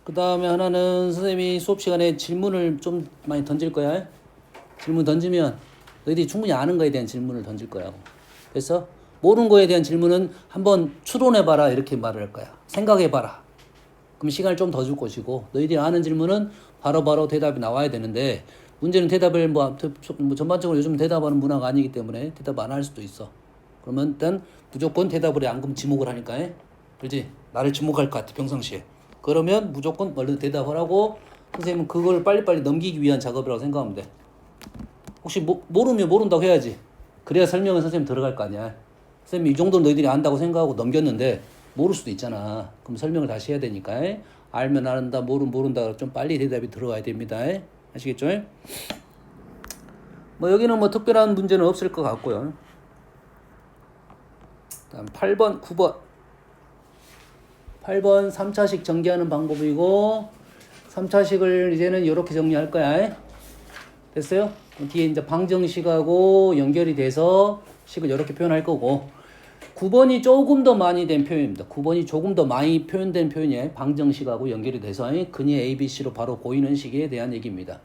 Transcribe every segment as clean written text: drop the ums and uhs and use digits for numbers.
그 다음에 하나는 선생님이 수업 시간에 질문을 좀 많이 던질 거야. 질문 던지면 너희들이 충분히 아는 거에 대한 질문을 던질 거야. 그래서 모르는 거에 대한 질문은 한번 추론해봐라 이렇게 말을 할 거야. 생각해봐라. 그럼 시간을 좀 더 줄 것이고 너희들이 아는 질문은 바로바로 대답이 나와야 되는데 문제는 대답을 뭐 전반적으로 요즘 대답하는 문화가 아니기 때문에 대답 안 할 수도 있어. 그러면 일단 무조건 대답을 해. 안 그러면 지목을 하니까. 그렇지? 나를 지목할 것 같아 평상시에. 그러면 무조건 얼른 대답을 하고 선생님은 그걸 빨리빨리 넘기기 위한 작업이라고 생각하면 돼. 혹시 모르면 모른다고 해야지. 그래야 설명은 선생님 들어갈 거 아니야. 선생님이 이 정도는 너희들이 안다고 생각하고 넘겼는데 모를 수도 있잖아. 그럼 설명을 다시 해야 되니까. 알면 안다, 모르면 모른다. 좀 빨리 대답이 들어와야 됩니다. 아시겠죠? 뭐 여기는 뭐 특별한 문제는 없을 것 같고요. 다음 8번, 9번. 8번 3차식 전개하는 방법이고 3차식을 이제는 이렇게 정리할 거야. 됐어요? 뒤에 이제 방정식하고 연결이 돼서 식을 이렇게 표현할 거고 9번이 조금 더 많이 된 표현입니다. 9번이 조금 더 많이 표현된 표현이에요. 방정식하고 연결이 돼서 근이 ABC로 바로 보이는 식에 대한 얘기입니다.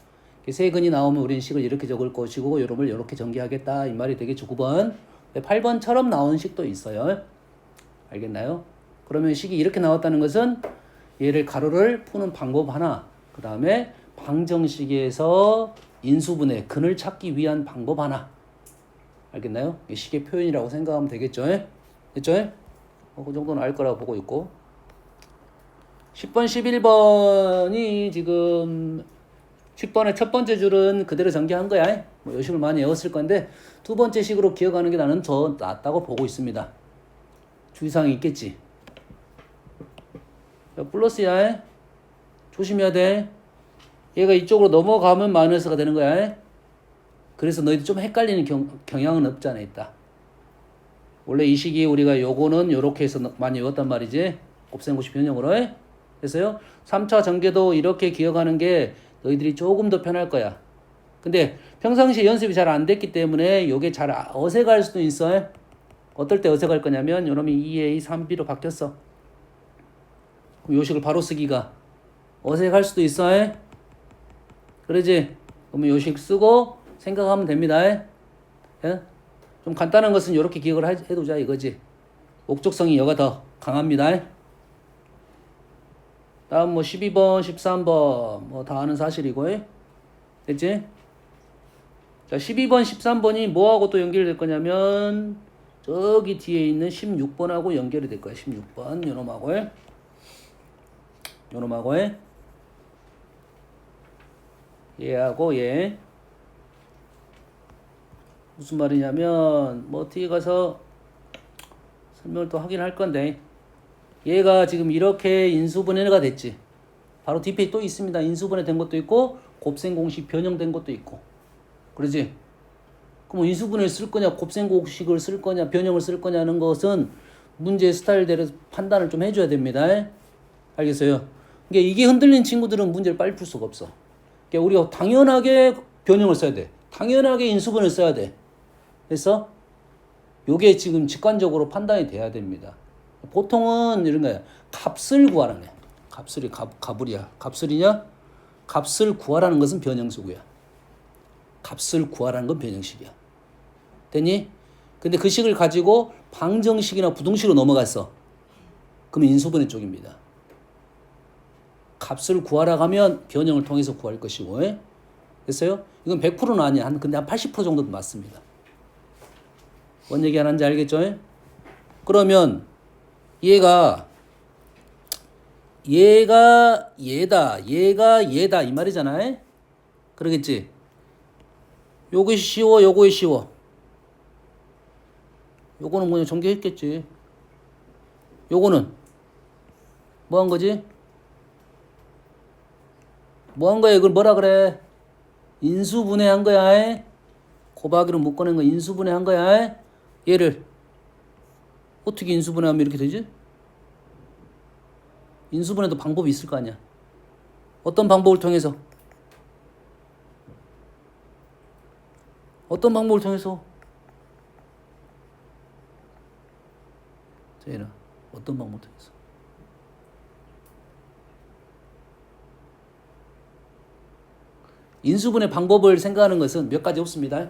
세 근이 나오면 우리는 식을 이렇게 적을 것이고 이름을 이렇게 전개하겠다 이 말이 되겠죠. 9번. 8번처럼 나오는 식도 있어요. 알겠나요? 그러면 식이 이렇게 나왔다는 것은 얘를 가로를 푸는 방법 하나, 그 다음에 방정식에서 인수분해, 근을 찾기 위한 방법 하나. 알겠나요? 이 식의 표현이라고 생각하면 되겠죠? 됐죠? 그 정도는 알 거라고 보고 있고. 10번, 11번이 지금 10번의 첫 번째 줄은 그대로 전개한 거야. 뭐 요식을 많이 외웠을 건데 두 번째 식으로 기억하는 게 나는 더 낫다고 보고 있습니다. 주의사항이 있겠지. 플러스야. 조심해야 돼. 얘가 이쪽으로 넘어가면 마이너스가 되는 거야. 그래서 너희들 좀 헷갈리는 경향은 없지 않아 있다. 원래 이 식이 우리가 요거는 요렇게 해서 많이 외웠단 말이지. 곱셈고시 변형으로. 그래서요. 3차 전개도 이렇게 기억하는 게 너희들이 조금 더 편할 거야. 근데 평상시에 연습이 잘 안 됐기 때문에 요게 잘 어색할 수도 있어. 어떨 때 어색할 거냐면 요놈이 2A, 3B로 바뀌었어. 그럼 요식을 바로 쓰기가 어색할 수도 있어. 그러지? 그러면 요식 쓰고 생각하면 됩니다. 예? 좀 간단한 것은 이렇게 기억을 해두자 이거지. 목적성이 여가 더 강합니다. 다음 뭐 12번, 13번 뭐 다 아는 사실이고. 됐지? 자, 12번, 13번이 뭐하고 또 연결이 될 거냐면 저기 뒤에 있는 16번하고 연결이 될 거야. 16번 요놈하고 요놈하고 얘하고 얘 무슨 말이냐면 뭐 뒤에 가서 설명을 또 하긴 할 건데 얘가 지금 이렇게 인수분해가 됐지. 바로 뒤에 또 있습니다. 인수분해 된 것도 있고 곱셈 공식 변형된 것도 있고 그러지? 그럼 인수분해를 쓸 거냐 곱셈 공식을 쓸 거냐 변형을 쓸 거냐는 것은 문제 스타일대로 판단을 좀 해줘야 됩니다. 알겠어요? 그러니까 이게 흔들린 친구들은 문제를 빨리 풀 수가 없어. 그러니까 우리가 당연하게 변형을 써야 돼. 당연하게 인수분해를 써야 돼. 그래서 요게 지금 직관적으로 판단이 돼야 됩니다. 보통은 이런 거야. 값을 구하라네. 값을이 값을이야. 값을이냐? 값을 구하라는 것은 변형수고요. 값을 구하라는 건 변형식이야. 됐니? 근데 그 식을 가지고 방정식이나 부등식으로 넘어갔어. 그럼 인수분해 쪽입니다. 값을 구하라 하면 변형을 통해서 구할 것이고. 됐어요? 이건 100%는 아니야. 근데 한 80% 정도는 맞습니다. 뭔 얘기 하는지 알겠죠? 그러면 얘가 얘다 얘가 얘다 이 말이잖아. 그러겠지? 요것이 쉬워 요것이 쉬워. 요거는 그냥 전개했겠지. 요거는 뭐 한 거지? 뭐 한 거야? 이걸 뭐라 그래? 인수분해한 거야. 곱하기로 묶어낸 거 인수분해한 거야. 얘를 어떻게 인수분해하면 이렇게 되지? 인수분해도 방법이 있을 거 아니야. 어떤 방법을 통해서? 어떤 방법을 통해서? 제인아, 어떤 방법을 통해서? 인수분해 방법을 생각하는 것은 몇 가지 없습니다.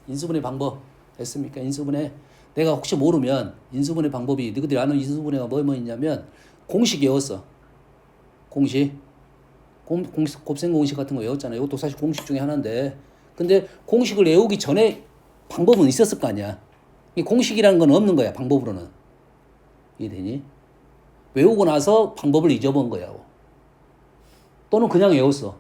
인수분해 방법 됐습니까? 인수분해 내가 혹시 모르면 인수분해 방법이 너희들이 아는 인수분해가 뭐 있냐면 공식 외웠어. 공식 곱셈 공식 같은 거 외웠잖아요. 이것도 사실 공식 중에 하나인데 근데 공식을 외우기 전에 방법은 있었을 거 아니야. 이 공식이라는 건 없는 거야. 방법으로는. 이해되니? 외우고 나서 방법을 잊어본 거야. 또는 그냥 외웠어.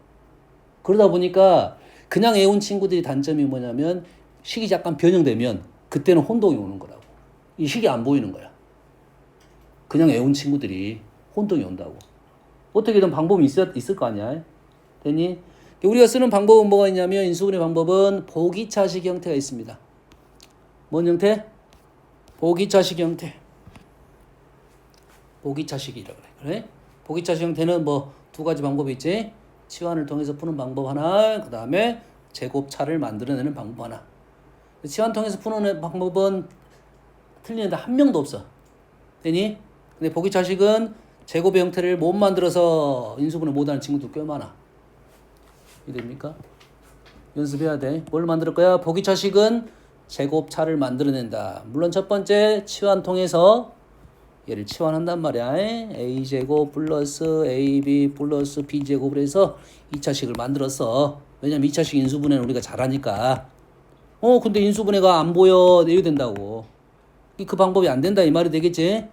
그러다 보니까 그냥 외운 친구들이 단점이 뭐냐면 식이 약간 변형되면 그때는 혼동이 오는 거라고. 이 식이 안 보이는 거야. 그냥 외운 친구들이 혼동이 온다고. 어떻게든 방법이 있을 거 아니야. 됐니? 우리가 쓰는 방법은 뭐가 있냐면 인수분해 방법은 보기차식 형태가 있습니다. 뭔 형태? 보기차식 형태. 보기차식이라고 그래. 보기차식 형태는 뭐 두 가지 방법이 있지. 치환을 통해서 푸는 방법 하나, 그 다음에 제곱차를 만들어내는 방법 하나. 치환 통해서 푸는 방법은 틀리는데 한 명도 없어. 되니? 근데 보기차식은 제곱의 형태를 못 만들어서 인수분해 못하는 친구도 꽤 많아. 이해됩니까? 연습해야 돼. 뭘 만들 거야? 보기차식은 제곱차를 만들어낸다. 물론 첫 번째 치환 통해서 얘를 치환한단 말이야. a제곱 플러스 ab 플러스 b제곱을 해서 2차식을 만들었어. 왜냐면 2차식 인수분해는 우리가 잘하니까. 근데 인수분해가 안 보여. 내야 된다고. 그 방법이 안 된다 이 말이 되겠지?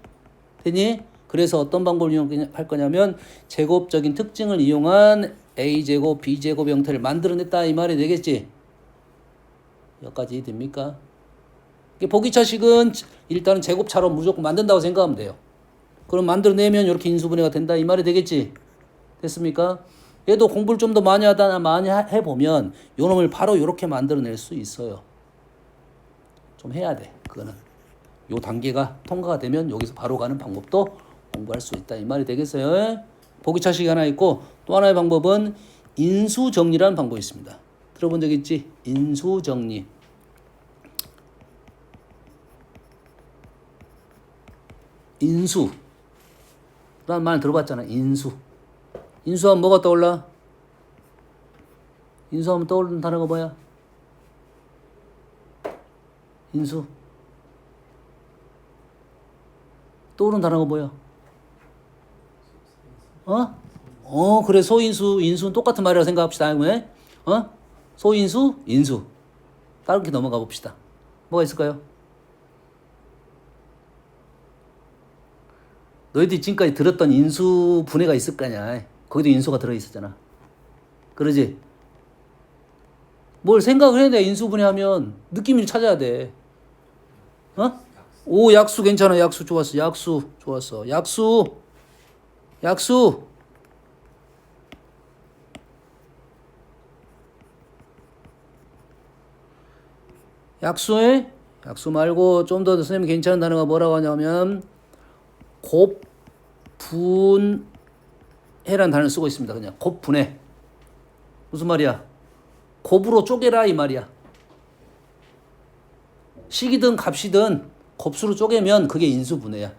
되니? 그래서 어떤 방법을 이용할 거냐면 제곱적인 특징을 이용한 a제곱 b제곱 형태를 만들어냈다 이 말이 되겠지? 여기까지 됩니까? 보기차식은 일단은 제곱차로 무조건 만든다고 생각하면 돼요. 그럼 만들어내면 이렇게 인수분해가 된다 이 말이 되겠지? 됐습니까? 얘도 공부를 좀 더 많이 해보면 요 놈을 바로 이렇게 만들어낼 수 있어요. 좀 해야 돼. 그거는. 요 단계가 통과가 되면 여기서 바로 가는 방법도 공부할 수 있다 이 말이 되겠어요? 보기차식이 하나 있고 또 하나의 방법은 인수정리라는 방법이 있습니다. 들어본 적 있지? 인수정리. 인수라는 말 들어봤잖아. 인수하면 뭐가 떠올라? 인수하면 떠오르는 단어가 뭐야? 인수. 떠오르는 단어가 뭐야? 그래. 소인수, 인수는 똑같은 말이라고 생각합시다. 왜? 소인수, 인수. 다른 게 넘어가 봅시다. 뭐가 있을까요? 너희들이 지금까지 들었던 인수 분해가 있을 거 아니야. 거기도 인수가 들어있었잖아. 그러지? 뭘 생각을 해야 돼. 인수 분해하면 느낌을 찾아야 돼. 오, 약수 괜찮아. 약수 좋았어. 약수 좋았어. 약수. 약수에 약수 말고 좀 더 선생님이 괜찮은 단어가 뭐라고 하냐면 곱분해라는 단어를 쓰고 있습니다. 그냥 곱분해. 무슨 말이야? 곱으로 쪼개라 이 말이야. 식이든 값이든 곱수로 쪼개면 그게 인수분해야.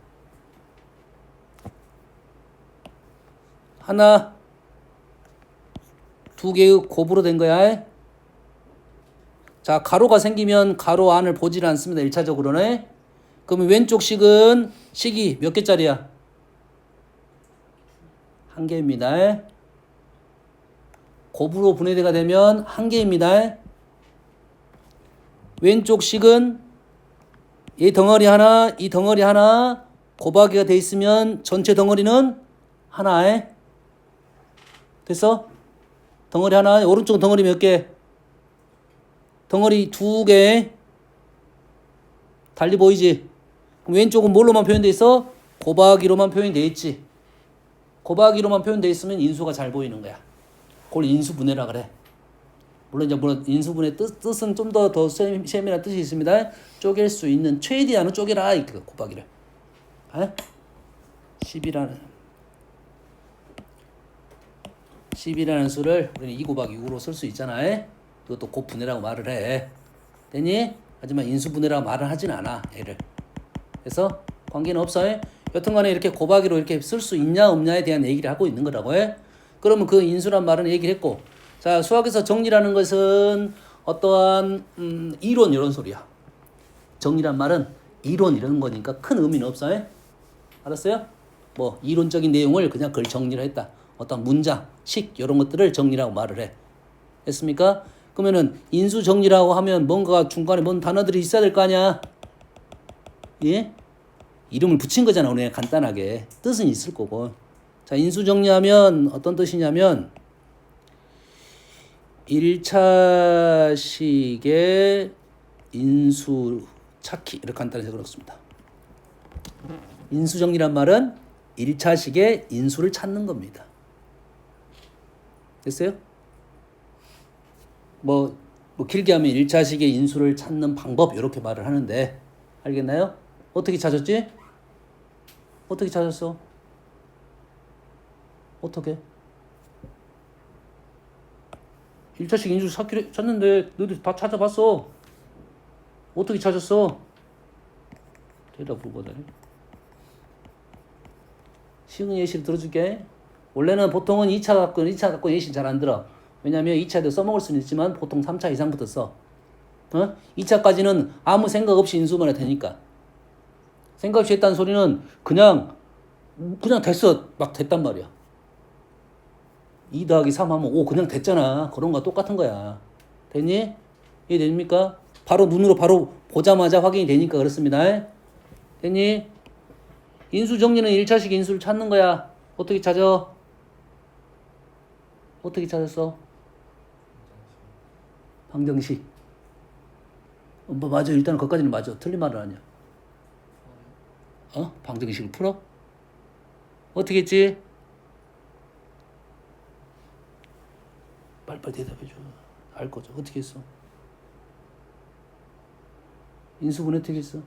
하나, 두 개의 곱으로 된 거야. 자, 가로가 생기면 가로 안을 보질 않습니다. 1차적으로는. 그러면 왼쪽 식은 식이 몇 개짜리야? 한 개입니다. 곱으로 분해가 되면 한 개입니다. 왼쪽 식은 이 덩어리 하나, 이 덩어리 하나 곱하기가 돼 있으면 전체 덩어리는 하나에 됐어? 덩어리 하나, 오른쪽 덩어리 몇 개? 덩어리 두 개. 달리 보이지? 그럼 왼쪽은 뭘로만 표현돼 있어? 곱하기로만 표현돼 있지. 곱하기로만 표현돼 있으면 인수가 잘 보이는 거야. 그걸 인수분해라 그래. 물론 인수분해 뜻은 좀 더 세밀한 뜻이 있습니다. 쪼갤 수 있는 최대한은 쪼개라 그 곱하기를. 10이라는 수를 우리는 2 곱하기 6으로 쓸 수 있잖아. 그것도 곱분해라고 말을 해. 됐니? 하지만 인수분해라고 말을 하진 않아. 얘를. 그래서 관계는 없어. 여튼간에 이렇게 곱하기로 이렇게 쓸 수 있냐 없냐에 대한 얘기를 하고 있는 거라고 해. 그러면 그 인수란 말은 얘기를 했고 자, 수학에서 정리라는 것은 어떠한 이론 이런 소리야. 정리란 말은 이론 이런 거니까 큰 의미는 없어요. 알았어요? 뭐 이론적인 내용을 그냥 그걸 정리를 했다. 어떤 문장, 식 이런 것들을 정리라고 말을 해. 됐습니까? 그러면은 인수 정리라고 하면 뭔가 중간에 뭔 단어들이 있어야 될 거 아니야? 예? 이름을 붙인 거잖아, 우리가 간단하게. 뜻은 있을 거고. 자, 인수 정리하면 어떤 뜻이냐면 1차식의 인수 찾기 이렇게 간단히 그렇습니다. 인수 정리란 말은 1차식의 인수를 찾는 겁니다. 됐어요? 뭐 길게 하면 1차식의 인수를 찾는 방법 이렇게 말을 하는데 알겠나요? 어떻게 찾았지? 어떻게 찾았어? 어떻게? 1차식 인수 찾는데 너희들 다 찾아봤어. 어떻게 찾았어? 대답을 못하네. 쉬운 예시를 들어줄게. 원래는 보통은 2차 갖고 예시 잘 안 들어. 왜냐면 2차도 써먹을 수는 있지만 보통 3차 이상부터 써. 2차까지는 아무 생각 없이 인수만 해도 되니까. 생각 없이 했다는 소리는 그냥 됐어. 막 됐단 말이야. 2 더하기 3 하면 5 그냥 됐잖아. 그런 거 똑같은 거야. 됐니? 이해됩니까? 바로 눈으로 바로 보자마자 확인이 되니까 그렇습니다. 됐니? 인수 정리는 1차식 인수를 찾는 거야. 어떻게 찾아? 어떻게 찾았어? 방정식. 뭐 맞아. 일단 거기까지는 맞아. 틀린 말은 아니야. 방정식을 풀어? 어떻게 했지? 빨리빨리 대답해줘. 알 거죠. 어떻게 했어? 인수분 어떻게 했어?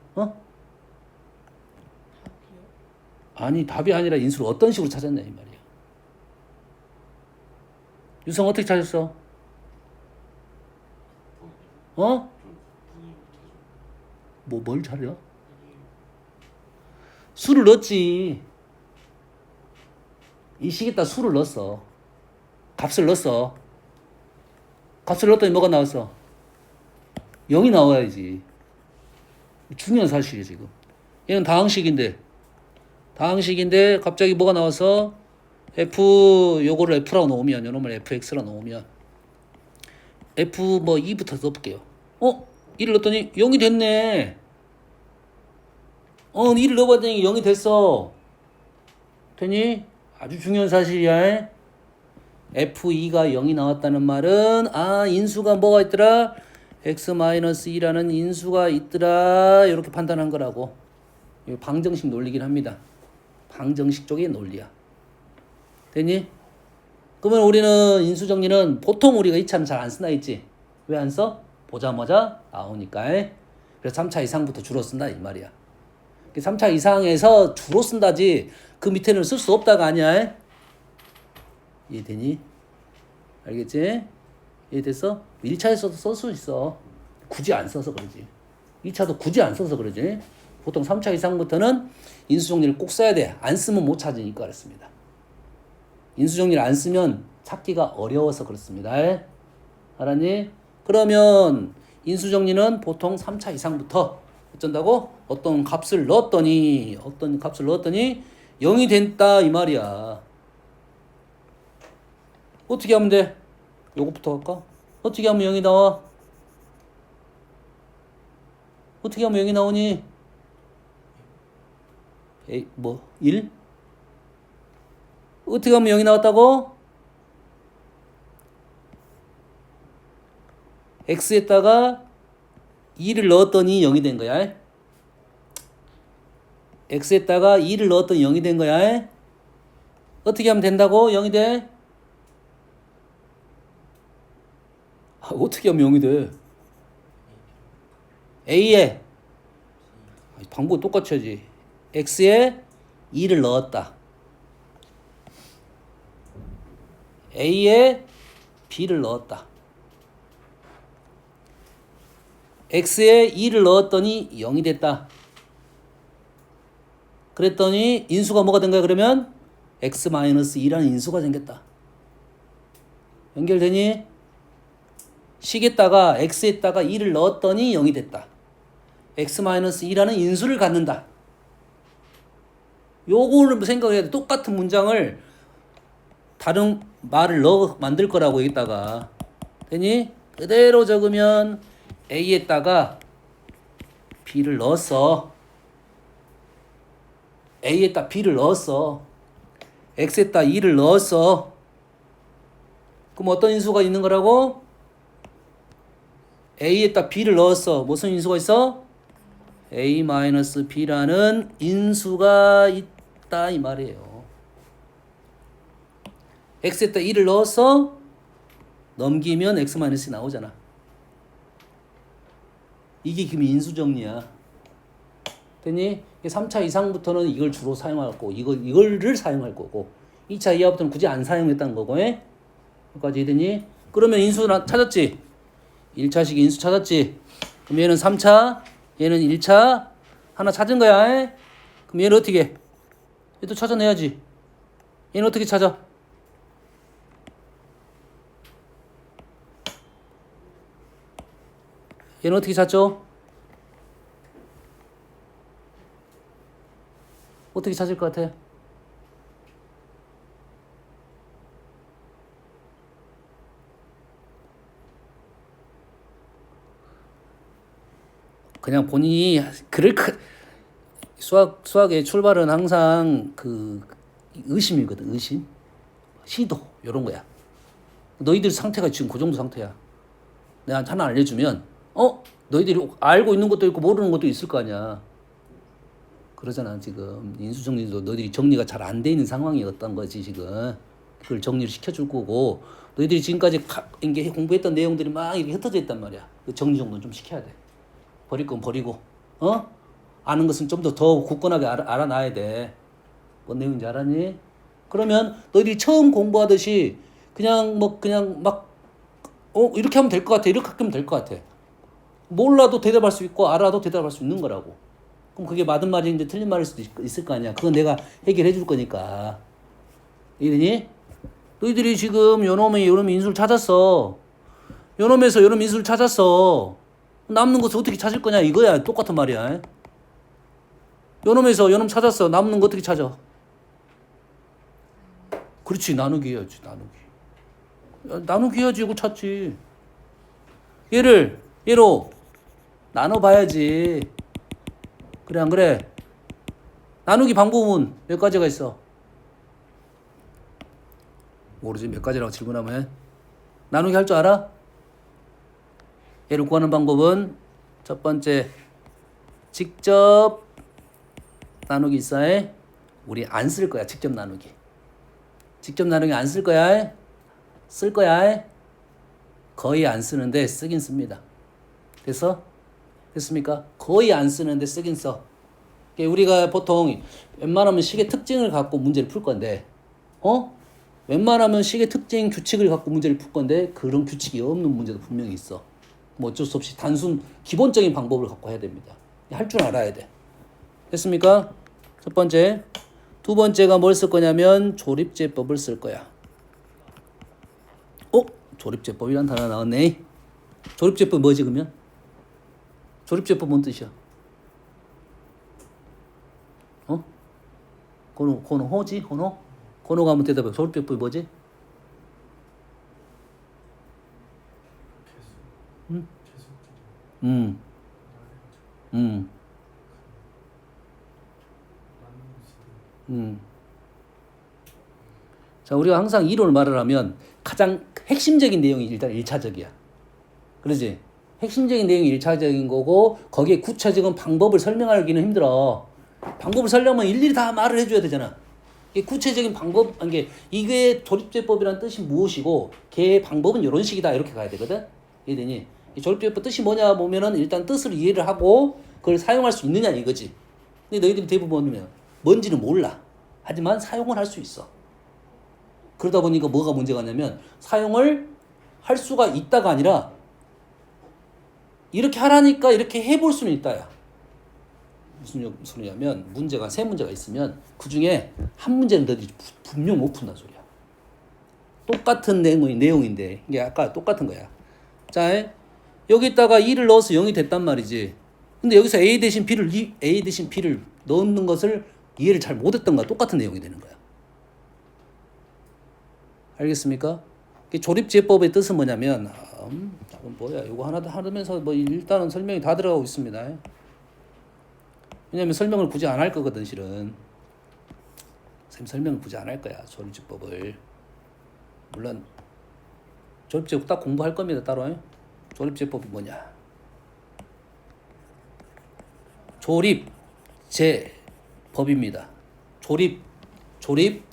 아니, 답이 아니라 인수를 어떤 식으로 찾았냐 이 말이야. 유성 어떻게 찾았어? 뭘 찾려? 수를 넣었지. 이 식에다 수를 넣었어. 값을 넣었어. 값을 넣었더니 뭐가 나왔어? 0이 나와야지. 중요한 사실이야 지금. 얘는 다항식인데 갑자기 뭐가 나와서 f 요거를 f라고 놓으면 요놈을 fx라고 놓으면 f 뭐 2부터 써볼게요. 1을 넣었더니 0이 됐네. 1을 넣어봤더니 0이 됐어. 되니? 아주 중요한 사실이야. f2가 0이 나왔다는 말은 인수가 뭐가 있더라? x-2라는 인수가 있더라. 이렇게 판단한 거라고. 이거 방정식 논리긴 합니다. 방정식 쪽의 논리야. 됐니? 그러면 우리는 인수정리는 보통 우리가 2차는 잘 안 쓴다 했지? 왜 안 써? 보자마자 나오니까. 그래서 3차 이상부터 주로 쓴다 이 말이야. 3차 이상에서 주로 쓴다지 그 밑에는 쓸 수 없다가 아니야. 이해되니? 알겠지? 이해됐어? 1차에서도 쓸 수 있어. 굳이 안 써서 그러지. 2차도 굳이 안 써서 그러지. 보통 3차 이상부터는 인수정리를 꼭 써야 돼. 안 쓰면 못 찾으니까 그렇습니다. 인수정리를 안 쓰면 찾기가 어려워서 그렇습니다. 알았니? 그러면 인수정리는 보통 3차 이상부터 어쩐다고? 어떤 값을 넣었더니 0이 됐다 이 말이야. 어떻게 하면 돼? 요거부터 할까? 어떻게 하면 0이 나와? 어떻게 하면 0이 나오니? 1? 어떻게 하면 0이 나왔다고? x에다가 2를 넣었더니 0이 된 거야. x에다가 2를 넣었더니 0이 된 거야. 어떻게 하면 된다고? 0이 돼? 어떻게 하면 0이 돼? a에 방법이 똑같이 하지. x에 2를 넣었다. a에 b를 넣었다. x에 2를 넣었더니 0이 됐다. 그랬더니 인수가 뭐가 된 거야 그러면? x-2라는 인수가 생겼다. 연결되니? 식에다가 x에다가 2를 넣었더니 0이 됐다. x-2라는 인수를 갖는다. 요거를 생각해야 돼. 똑같은 문장을 다른 말을 만들 거라고 여기다가. 되니? 그대로 적으면 a에다가 b를 넣었어. a에다 b를 넣었어. x에다 2를 넣었어. 그럼 어떤 인수가 있는 거라고? a에다 b를 넣었어. 무슨 인수가 있어? a-b라는 인수가 있다 이 말이에요. x에다 2를 넣었어. 넘기면 x-2 나오잖아. 이게 지금 인수정리야. 됐니? 3차 이상부터는 이걸 주로 사용할 거고 이거를 사용할 거고 2차 이하부터는 굳이 안 사용했다는 거고. 여기까지 됐니? 그러면 인수 찾았지? 1차식 인수 찾았지? 그럼 얘는 3차, 얘는 1차 하나 찾은 거야. 그럼 얘는 어떻게 해? 얘도 찾아내야지. 얘는 어떻게 찾아? 얘는 어떻게 찾죠? 어떻게 찾을 것 같아? 그냥 본인이 수학의 출발은 항상 그 의심이거든. 의심, 시도 이런 거야. 너희들 상태가 지금 그 정도 상태야. 내가 하나 알려주면 너희들이 알고 있는 것도 있고 모르는 것도 있을 거 아니야. 그러잖아. 지금 인수정리도 너희들이 정리가 잘 안 돼 있는 상황이었던 거지. 지금 그걸 정리를 시켜줄 거고 너희들이 지금까지 이게 공부했던 내용들이 막 이렇게 흩어져 있단 말이야. 그 정리 정도는 좀 시켜야 돼. 버릴 건 버리고 아는 것은 좀 더 굳건하게 알아놔야 돼. 뭔 내용인지 알았니? 그러면 너희들이 처음 공부하듯이 그냥 막 이렇게 하면 될 것 같아. 이렇게 하면 될 것 같아. 몰라도 대답할 수 있고 알아도 대답할 수 있는 거라고. 그럼 그게 맞은 말인지 틀린 말일 수도 있을 거 아니야. 그건 내가 해결해 줄 거니까. 이러니? 너희들이 지금 요놈이 인수를 찾았어. 요놈에서 요놈 인수를 찾았어. 남는 것을 어떻게 찾을 거냐 이거야. 똑같은 말이야. 요놈에서 요놈 찾았어. 남는 거 어떻게 찾아? 그렇지. 나누기 해야지. 나누기 해야지. 이거 찾지. 얘로 나눠봐야지. 그래 안 그래? 나누기 방법은 몇 가지가 있어? 모르지. 몇 가지라고 질문하면 나누기 할 줄 알아? 얘를 구하는 방법은 첫 번째 직접 나누기 있어. 우리 안 쓸 거야. 직접 나누기 안 쓸 거야. 쓸 거야. 거의 안 쓰는데 쓰긴 씁니다. 됐습니까? 거의 안 쓰는데 쓰긴 써. 우리가 보통 웬만하면 식의 특징을 갖고 문제를 풀 건데 웬만하면 식의 특징 규칙을 갖고 문제를 풀 건데 그런 규칙이 없는 문제도 분명히 있어. 뭐 어쩔 수 없이 단순 기본적인 방법을 갖고 해야 됩니다. 할 줄 알아야 돼. 됐습니까? 첫 번째. 두 번째가 뭘 쓸 거냐면 조립제법을 쓸 거야. 조립제법이란 단어 나왔네. 조립제법 뭐지 그러면? 조립제법 뭔 뜻이야? 고노 호지? 고노가 한번 대답해. 조립제법이 뭐지? 자, 우리가 항상 이론을 말을 하면 가장 핵심적인 내용이 일단 1차적이야. 그러지? 핵심적인 내용이 1차적인 거고 거기에 구체적인 방법을 설명하기는 힘들어. 방법을 설명하면 일일이 다 말을 해줘야 되잖아. 구체적인 방법, 이게 조립제법이란 뜻이 무엇이고 걔의 방법은 이런 식이다 이렇게 가야 되거든. 이해되니? 이 조립제법 뜻이 뭐냐 보면은 일단 뜻을 이해를 하고 그걸 사용할 수 있느냐 이거지. 근데 너희들이 대부분 뭔지는 몰라. 하지만 사용을 할 수 있어. 그러다 보니까 뭐가 문제가 있냐면 사용을 할 수가 있다가 아니라 이렇게 하라니까 이렇게 해볼 수는 있다야. 무슨 소리냐면 세 문제가 있으면 그 중에 한 문제는 너희들이 분명 못 푼다 소리야. 똑같은 내용인데 이게 아까 똑같은 거야. 자, 여기다가 2를 넣어서 0이 됐단 말이지. 근데 여기서 A 대신 B를 넣는 것을 이해를 잘 못했던 거야. 똑같은 내용이 되는 거야. 알겠습니까? 조립제법의 뜻은 뭐냐면 뭐야 이거 하나 하면서 뭐 일단은 설명이 다 들어가고 있습니다. 왜냐면 설명을 굳이 안 할 거거든 실은. 선생님 설명을 굳이 안 할 거야 조립제법을. 물론 조립제법 딱 공부할 겁니다 따로. 조립제법이 뭐냐? 조립제법입니다. 조립제법이야.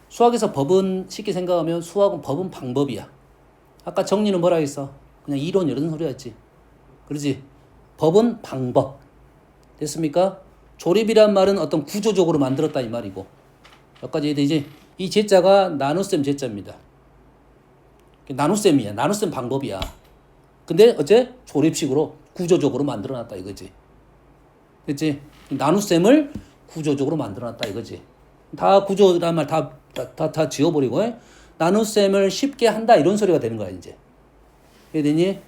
수학에서 법은 쉽게 생각하면 수학은 법은 방법이야. 아까 정리는 뭐라 했어? 그냥 이론 이런 소리였지. 그러지? 법은 방법. 됐습니까? 조립이란 말은 어떤 구조적으로 만들었다 이 말이고. 여기까지 이해되지? 이 제자가 나눗셈 제자입니다. 나눗셈이야. 나눗셈 방법이야. 근데 어째? 조립식으로 구조적으로 만들어놨다 이거지. 그치? 나눗셈을 구조적으로 만들어놨다 이거지. 다 구조란 말 다 지워버리고 나눗셈을 쉽게 한다 이런 소리가 되는 거야 이제. 이해되니?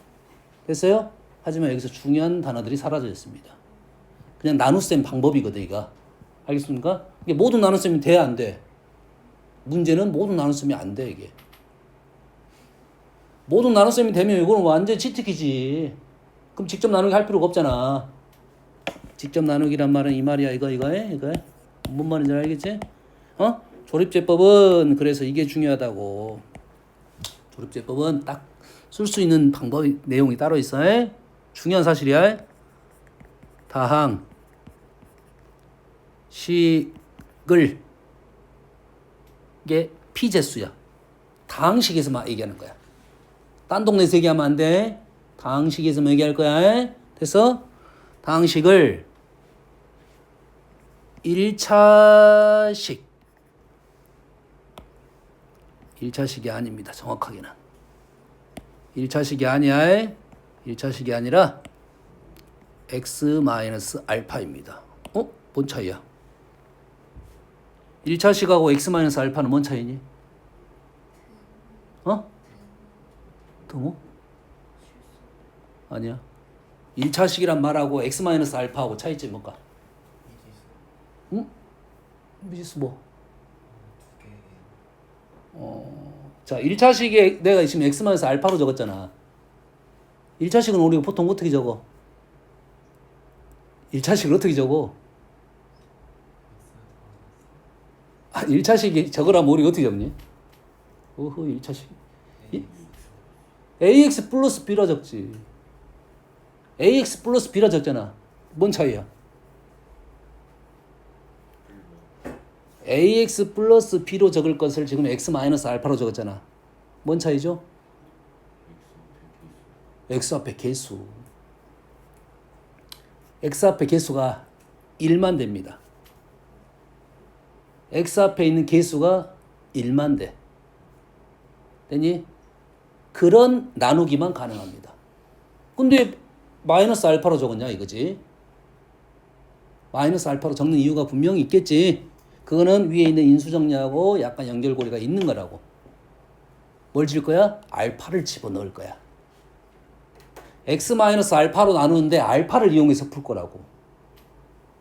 됐어요? 하지만 여기서 중요한 단어들이 사라졌습니다. 그냥 나눗셈 방법이거든 이거. 알겠습니까? 이게 모든 나눗셈이 돼 안 돼? 문제는 모든 나눗셈이 안 돼 이게. 모든 나눗셈이 되면 이거는 완전 치트키지. 그럼 직접 나누기 할 필요가 없잖아. 직접 나누기란 말은 이 말이야 이거. 뭔 말인지 알겠지? 조립제법은 그래서 이게 중요하다고. 조립제법은 딱 쓸 수 있는 방법이 내용이 따로 있어. 중요한 사실이야. 다항 식을 이게 피제수야. 다항식에서만 얘기하는 거야. 딴 동네에서 얘기하면 안 돼. 다항식에서만 얘기할 거야. 됐어? 다항식을 1차식이 아닙니다. 정확하게는 1차식이 아니야. 1차식이 아니라 x-알파입니다. 뭔 차이야? 1차식하고 x-알파는 뭔 차이니? 등호? 아니야. 1차식이란 말하고 x-알파하고 차이점이 뭘까? 미지수 뭐? 자, 1차식에 내가 지금 x-알파로 적었잖아. 1차식은 우리가 보통 어떻게 적어? 1차식을 어떻게 적어? 1차식 적으라면 우리가 어떻게 적니? 1차식. ax 플러스 b라 적지. ax 플러스 b라 적잖아. 뭔 차이야? ax 플러스 b로 적을 것을 지금 x 마이너스 알파로 적었잖아. 뭔 차이죠? x 앞에 개수. x 앞에 개수가 1만 됩니다. x 앞에 있는 개수가 1만 돼. 되니? 그런 나누기만 가능합니다. 근데 마이너스 알파로 적었냐 이거지. 마이너스 알파로 적는 이유가 분명히 있겠지. 그거는 위에 있는 인수정리하고 약간 연결고리가 있는 거라고. 뭘 질 거야? 알파를 집어넣을 거야. x-알파로 나누는데 알파를 이용해서 풀 거라고.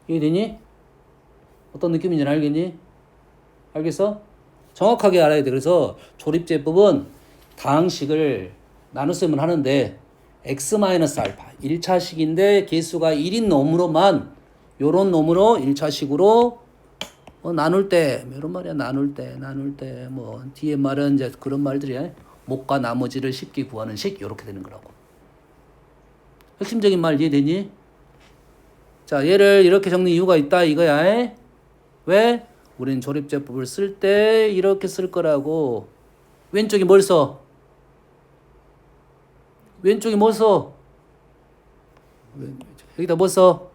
이해되니? 어떤 느낌인지 알겠니? 알겠어? 정확하게 알아야 돼. 그래서 조립제법은 다항식을 나눗셈을 하는데 x-알파 1차식인데 개수가 1인 놈으로만 요런 놈으로 1차식으로 나눌 때 이런 말이야. 나눌 때 뭐 뒤에 말은 이제 그런 말들이야. 목과 나머지를 쉽게 구하는 식 이렇게 되는 거라고. 핵심적인 말 이해되니? 자, 얘를 이렇게 적는 이유가 있다 이거야. 왜? 우리는 조립제법을 쓸 때 이렇게 쓸 거라고. 왼쪽에 뭘 써? 왼쪽에 뭐 써? 여기다 뭐 써?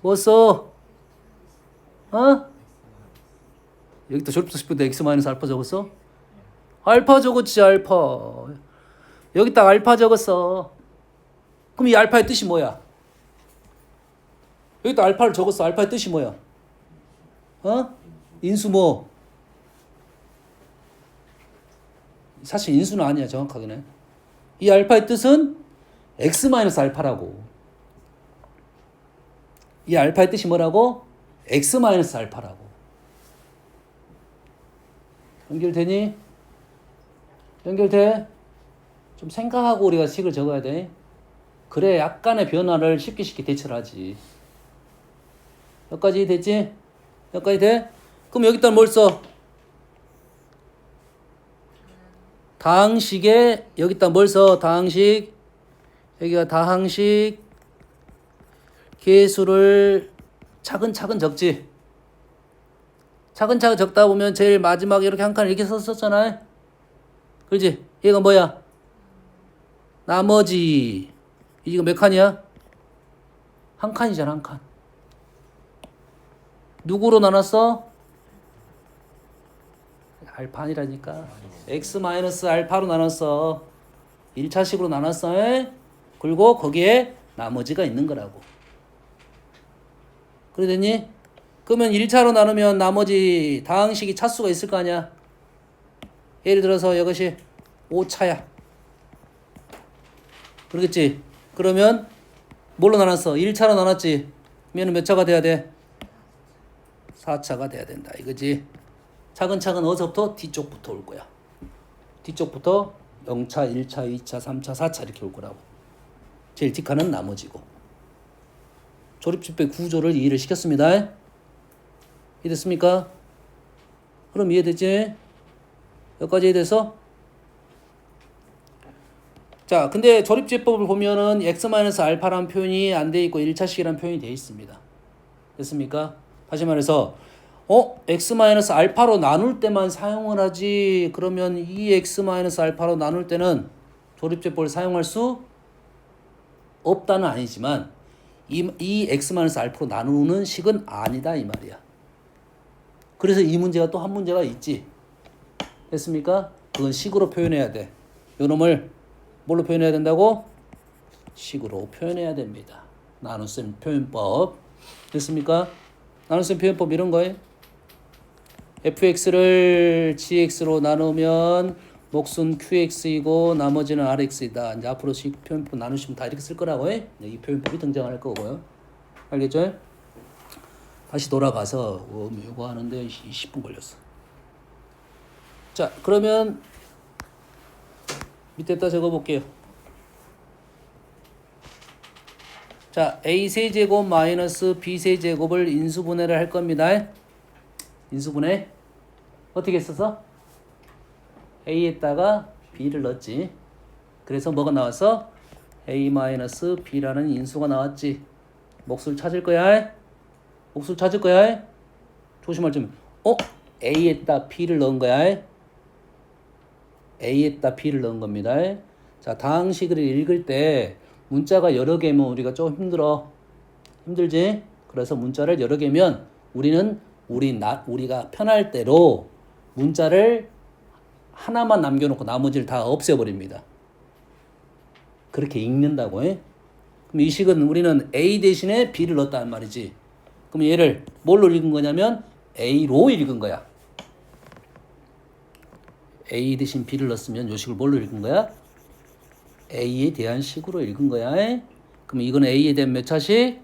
뭐 써? 여기다 조립도 싶은데 x-알파 적었어? 알파 적었지 알파. 여기다 알파 적었어. 그럼 이 알파의 뜻이 뭐야? 여기다 알파를 적었어. 알파의 뜻이 뭐야? 인수 뭐? 사실 인수는 아니야, 정확하게는. 이 알파의 뜻은 x-알파라고. 이 알파의 뜻이 뭐라고? x-알파라고. 연결되니? 연결돼? 좀 생각하고 우리가 식을 적어야 돼. 그래 약간의 변화를 쉽게 대처를 하지. 여기까지 됐지? 여기까지 돼? 그럼 여기다 뭘 써? 다항식에 여기다 뭘 써? 다항식. 여기가 다항식 계수를 차근차근 적지. 차근차근 적다 보면 제일 마지막에 이렇게 한 칸 이렇게 썼잖아. 그렇지? 얘가 뭐야? 나머지. 이거 몇 칸이야? 한 칸이잖아, 한 칸. 누구로 나눴어? 알파 아니라니까. x-알파로 나눴어. 1차식으로 나눴어. 그리고 거기에 나머지가 있는 거라고. 그래 됐니? 그러면 1차로 나누면 나머지 다항식이 차수가 있을 거 아니야. 예를 들어서 이것이 5차야. 그러겠지? 그러면 뭘로 나눴어? 1차로 나눴지? 그러면 몇 차가 돼야 돼? 4차가 돼야 된다. 이거지? 차근차근 어디서부터? 뒤쪽부터 올 거야. 뒤쪽부터 0차, 1차, 2차, 3차, 4차 이렇게 올 거라고. 제일 뒷칸은 나머지고. 조립집배 구조를 이해를 시켰습니다. 이해됐습니까? 그럼 이해됐지? 여기까지 이해돼서? 자, 근데 조립제법을 보면은 x-알파라는 표현이 안 돼 있고 1차식이라는 표현이 돼 있습니다. 됐습니까? 다시 말해서 x-알파로 나눌 때만 사용을 하지. 그러면 이 x-알파로 나눌 때는 조립제법을 사용할 수 없다는 아니지만 이 x-알파로 나누는 식은 아니다 이 말이야. 그래서 이 문제가 또 한 문제가 있지. 됐습니까? 그건 식으로 표현해야 돼. 요놈을 뭘로 표현해야 된다고? 식으로 표현해야 됩니다. 나눗셈 표현법. 됐습니까? 나눗셈 표현법 이런 거예요. fx를 gx로 나누면 몫은 qx이고 나머지는 rx이다. 이제 앞으로 식 표현법 나누시면 다 이렇게 쓸 거라고 해. 이 표현법이 등장할 거고요. 알겠죠? 다시 돌아가서 이거 하는데 10분 걸렸어. 자, 그러면 밑에다 적어볼게요. 자, a세제곱 마이너스 b세제곱을 인수분해를 할 겁니다. 인수분해 어떻게 했었어? a에다가 b를 넣었지. 그래서 뭐가 나왔어? a-b라는 인수가 나왔지. 몫을 찾을 거야. 몫을 찾을 거야. 조심할 점. a에다 b를 넣은 거야. a에다 b를 넣은 겁니다. 자, 다항식을 읽을 때 문자가 여러 개면 우리가 좀 힘들지? 그래서 문자를 여러 개면 우리가 편할 대로 문자를 하나만 남겨놓고 나머지를 다 없애버립니다. 그렇게 읽는다고 해. 그럼 이 식은 우리는 A 대신에 B를 넣었다는 말이지. 그럼 얘를 뭘로 읽은 거냐면 A로 읽은 거야. A 대신 B를 넣었으면 이 식을 뭘로 읽은 거야? A에 대한 식으로 읽은 거야. 그럼 이건 A에 대한 몇 차식?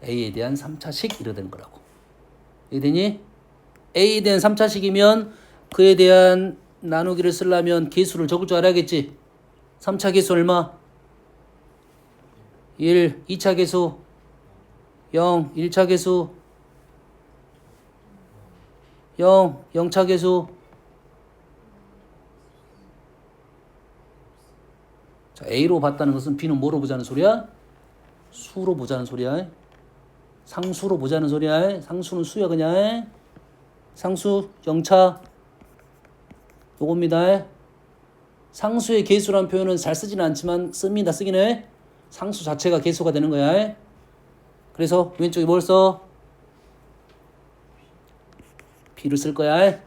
A에 대한 3차식 이래 되는 거라고. 이해되니? A에 대한 3차식이면 그에 대한 나누기를 쓰려면 개수를 적을 줄 알아야겠지. 3차 개수 얼마? 1, 2차 개수 0, 1차 개수 0, 0차 개수. 자, A로 봤다는 것은 B는 뭐로 보자는 소리야? 수로 보자는 소리야. 상수로 보자는 소리야. 상수는 수야 그냥. 상수 0차 요겁니다. 상수의 개수라는 표현은 잘 쓰지는 않지만 쓰긴 해. 상수 자체가 개수가 되는 거야. 그래서 왼쪽에 뭘 써? B를 쓸 거야.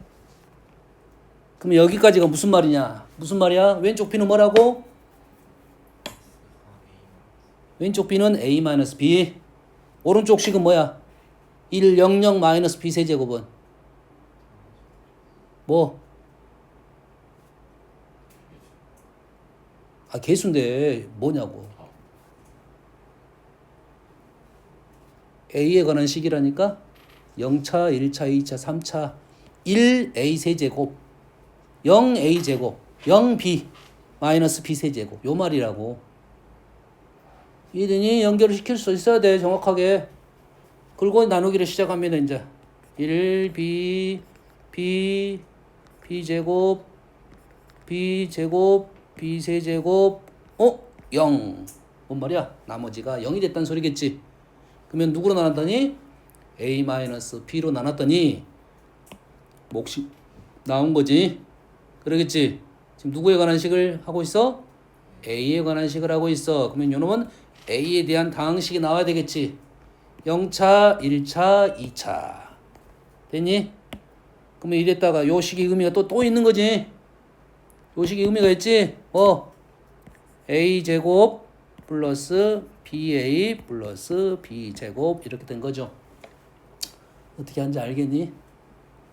그럼 여기까지가 무슨 말이냐? 무슨 말이야? 왼쪽 B는 뭐라고? 왼쪽 B는 A-B. 오른쪽 식은 뭐야? 1, 0, 0 마이너스 b 세제곱은 뭐? 아, 개수인데 뭐냐고. A에 관한 식이라니까 0차, 1차, 2차, 3차 1A 세제곱 0A 제곱 0B 마이너스 B 세제곱 요 말이라고. 이등이 연결을 시킬 수 있어야 돼 정확하게. 그리고 나누기를 시작합니다. 이제 1B B B제곱 B제곱 B 세제곱 0 뭔 말이야? 나머지가 0이 됐다는 소리겠지. 그러면 누구로 나눴더니 A-B로 나눴더니 몫이 나온 거지. 그러겠지. 지금 누구에 관한 식을 하고 있어? A에 관한 식을 하고 있어. 그러면 요놈은 A에 대한 다항식이 나와야 되겠지. 0차, 1차, 2차. 됐니? 그러면 이랬다가 요 식의 의미가 또 있는 거지. 요 식의 의미가 있지? A제곱 플러스 BA 플러스 B제곱 이렇게 된 거죠. 어떻게 하는지 알겠니?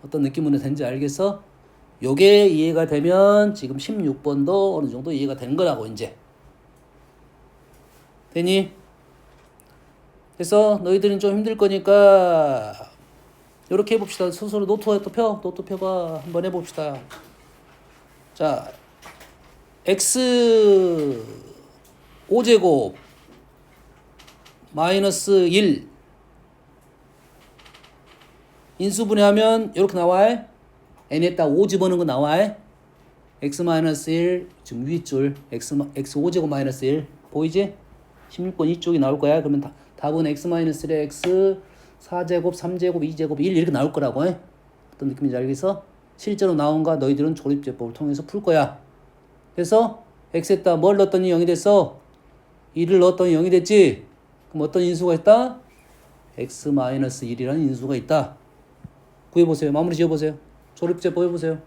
어떤 느낌으로 된지 알겠어? 요게 이해가 되면 지금 16번도 어느 정도 이해가 된 거라고 이제. 되니? 그래서 너희들은 좀 힘들 거니까 요렇게 해봅시다. 스스로 노트 펴봐. 한번 해봅시다. 자, x 5제곱 마이너스 1 인수분해하면 이렇게 나와. n에다 5 집어넣은 거 나와. x 마이너스 1 지금 윗줄 x 5제곱 마이너스 1 보이지? 16번 이쪽이 나올 거야. 그러면 답은 x 마이너스 1에 x 4제곱 3제곱 2제곱 1 이렇게 나올 거라고. 어떤 느낌인지 알겠어? 실제로 나온 거 너희들은 조립제법을 통해서 풀 거야. 그래서 x에다 뭘 넣었더니 0이 됐어? 1을 넣었더니 0이 됐지? 그럼 어떤 인수가 있다? x 마이너스 1이라는 인수가 있다. 구해보세요. 마무리 지어보세요. 조립제법 해보세요.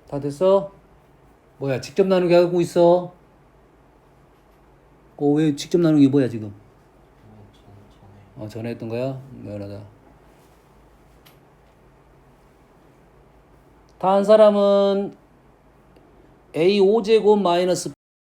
다 됐어? 뭐야, 직접 나누기 하고 있어? 왜 직접 나누기 뭐야, 지금? 전에 했던 거야? 미안하다. 다한 사람은 A 5제곱 마이너스